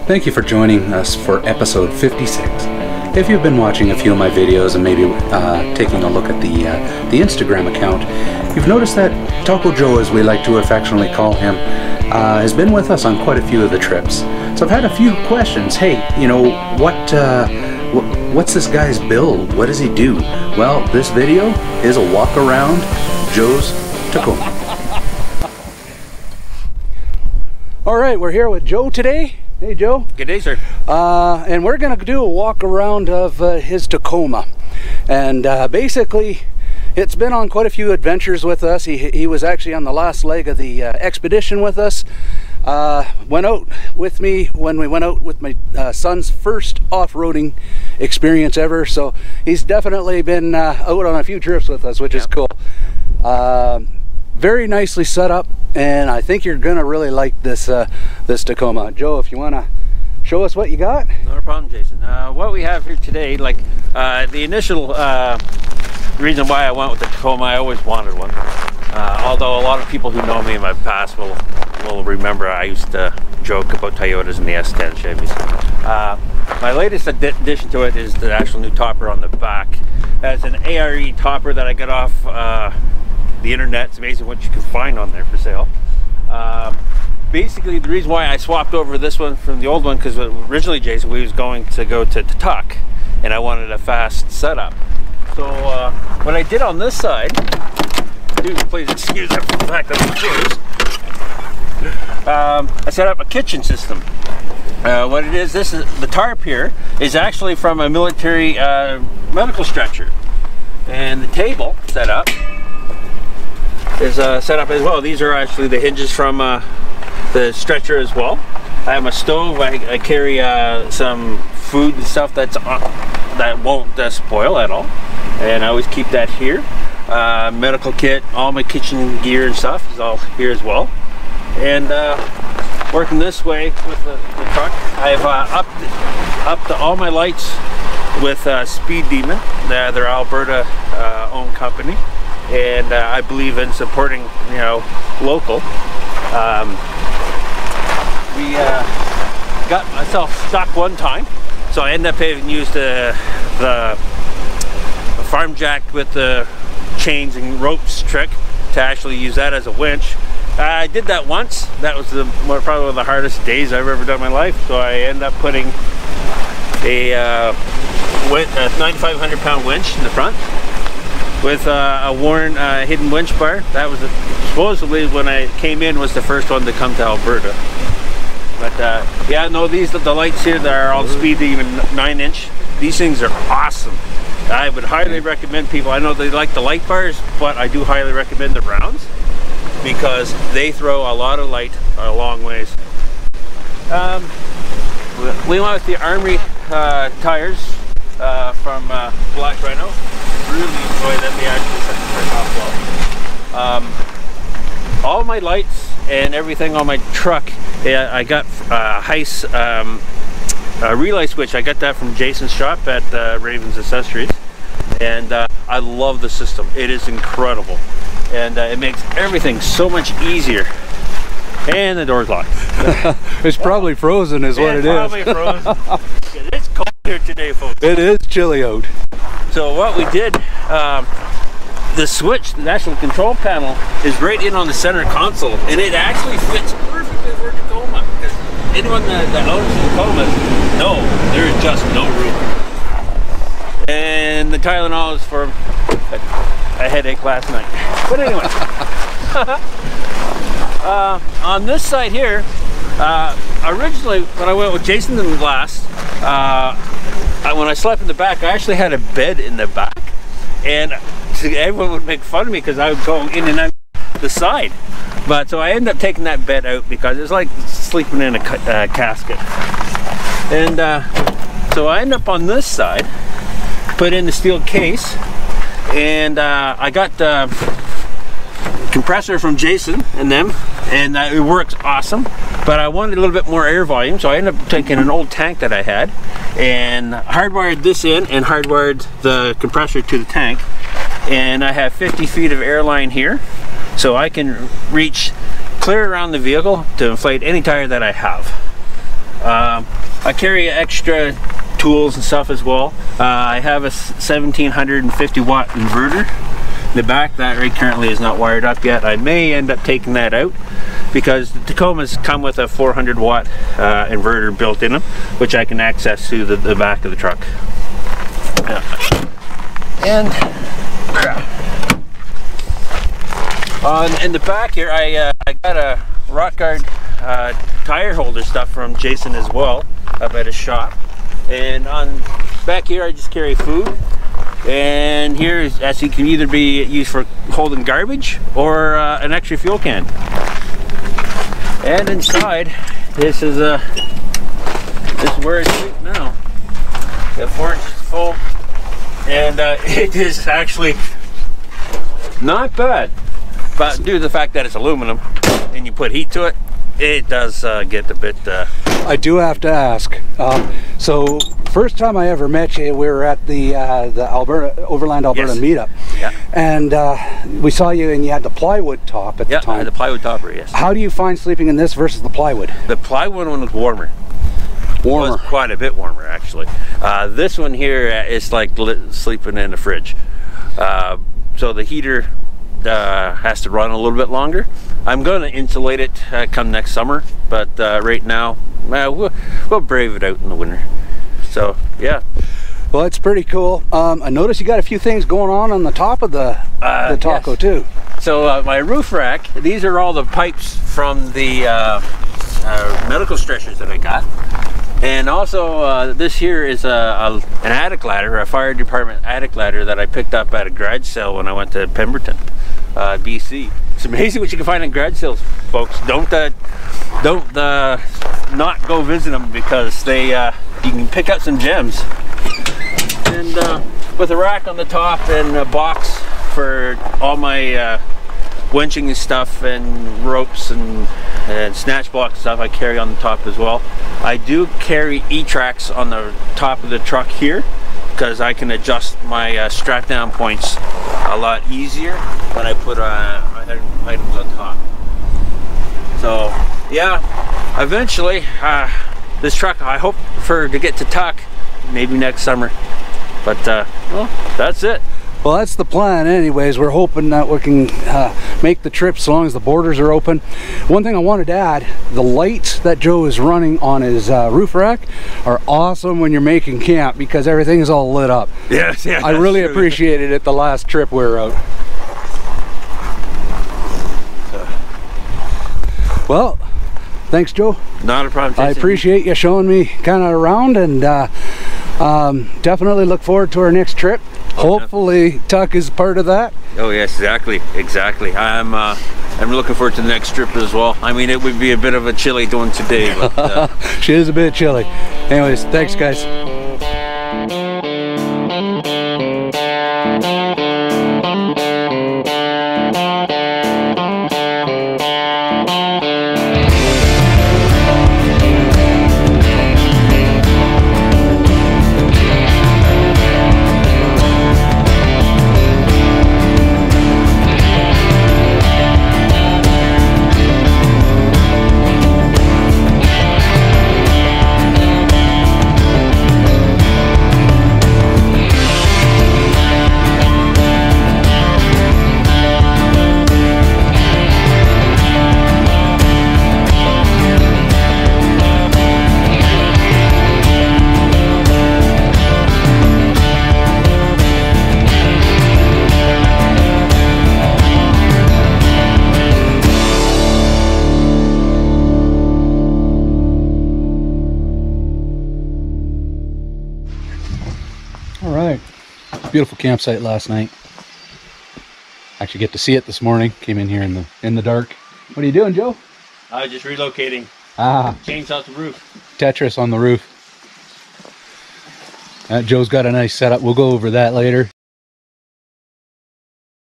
Thank you for joining us for episode 56. If you've been watching a few of my videos and maybe taking a look at the Instagram account, you've noticed that Taco Joe, as we like to affectionately call him, has been with us on quite a few of the trips. So I've had a few questions. Hey, you know, what's this guy's build? What does he do? Well, this video is a walk around Joe's Tacoma. All right, we're here with Joe today. Hey Joe. Good day, sir. And we're gonna do a walk around of his Tacoma, and basically it's been on quite a few adventures with us. He was actually on the last leg of the expedition with us. Went out with me when we went out with my son's first off-roading experience ever, so he's definitely been out on a few trips with us, which is cool. Very nicely set up, and I think you're gonna really like this this Tacoma. Joe, if you want to show us what you got. No problem, Jason. What we have here today, like the initial reason why I went with the Tacoma, I always wanted one. Although a lot of people who know me in my past will remember I used to joke about Toyotas and the S10 Chevys. My latest addition to it is the actual new topper on the back. It's an ARE topper that I got off the internet. It's amazing what you can find on there for sale. Basically, the reason why I swapped over this one from the old one, because originally, Jason, we was going to go to Tuck, and I wanted a fast setup. So what I did on this side, please excuse the fact that I'm closed. I set up a kitchen system. What it is, the tarp here is actually from a military medical stretcher, and the table set up is set up as well. These are actually the hinges from the stretcher as well. I have my stove. I carry some food and stuff that won't spoil at all, and I always keep that here. Medical kit, all my kitchen gear and stuff is all here as well. And working this way with the truck, I've upped all my lights with Speed Demon. They're Alberta owned company, and I believe in supporting, you know, local. We got myself stuck one time, so I ended up having used the farm jack with the chains and ropes trick to actually use that as a winch. I did that once. That was probably one of the hardest days I've ever done in my life, so I ended up putting a 9,500 pound winch in the front with a worn hidden winch bar. That was supposedly, when I came in, was the first one to come to Alberta. But yeah, no, the lights here, that are all Speed Demon 9-inch. These things are awesome. I would highly recommend people. I know they like the light bars, but I do highly recommend the rounds because they throw a lot of light a long ways. We went with the Armory tires from Black Rhino. Really enjoy them. They actually set the trick off well. All my lights and everything on my truck, I got Heiss relay switch. I got that from Jason's shop at Raven's Accessories, and I love the system. It is incredible, and it makes everything so much easier. And the door's locked. It's probably frozen is what it is. It's probably frozen. It's cold here today, folks. It is chilly out. So what we did, the switch, the actual control panel, is right in on the center console, and it actually fits perfectly for Tacoma. Because anyone that owns Tacomas, no, there is just no room. And the Tylenol is for a headache last night. But anyway, on this side here, originally when I went with Jason in the last, when I slept in the back, I actually had a bed in the back, and everyone would make fun of me because I would go in and out the side. But so I ended up taking that bed out because it's like sleeping in a casket. And so I ended up on this side, put in the steel case, and I got the compressor from Jason and them, and it works awesome. But I wanted a little bit more air volume, so I ended up taking an old tank that I had and hardwired this in and hardwired the compressor to the tank. And I have 50 feet of air line here, so I can reach clear around the vehicle to inflate any tire that I have. I carry extra tools and stuff as well. I have a 1750 watt inverter in the back that right currently is not wired up yet. I may end up taking that out because the Tacomas come with a 400 watt inverter built in them, which I can access through the back of the truck. And in the back here, I got a rock guard tire holder stuff from Jason as well up at his shop. And on back here I just carry food, and here is actually can either be used for holding garbage or an extra fuel can. And inside, this is where it's right now. The 4 inches full, and it is actually not bad, but due to the fact that it's aluminum and you put heat to it, it does get a bit I do have to ask, so first time I ever met you, we were at the Overland Alberta meetup. Yeah. And we saw you and you had the plywood top at the time. Yeah, the plywood topper, yes. How do you find sleeping in this versus the plywood? The plywood one was warmer. Warmer. It was quite a bit warmer, actually. This one here is like sleeping in a fridge. So the heater has to run a little bit longer. I'm going to insulate it come next summer, but right now we'll brave it out in the winter. So yeah. Well, it's pretty cool. I noticed you got a few things going on the top of the Taco too. So my roof rack, these are all the pipes from the medical stretchers that I got. And also this here is an attic ladder, a fire department attic ladder that I picked up at a garage sale when I went to Pemberton, BC. It's amazing what you can find in garage sales, folks. Don't not go visit them, because they you can pick up some gems. And with a rack on the top and a box for all my winching and stuff and ropes and snatch block stuff I carry on the top as well. I do carry E-tracks on the top of the truck here, because I can adjust my strap down points a lot easier when I put items on top. So yeah, eventually this truck I hope to get to tuck maybe next summer, but well, that's it. Well, that's the plan anyways. We're hoping that we can make the trip as long as the borders are open. One thing I wanted to add, the lights that Joe is running on his roof rack are awesome when you're making camp, because everything is all lit up. Yes, yeah. I really appreciated it the last trip we were out. Well, thanks, Joe. Not a problem, Jason. I appreciate you showing me kind of around, and definitely look forward to our next trip. Hopefully tuck is part of that. Oh yes, exactly. I'm looking forward to the next trip as well. I mean, it would be a bit of a chilly doing today, but she is a bit chilly. Anyways, thanks guys. All right, beautiful campsite last night. Actually get to see it this morning. Came in here in the dark. What are you doing, Joe? I was just relocating. Changed out the roof. Tetris on the roof. Joe's got a nice setup. We'll go over that later.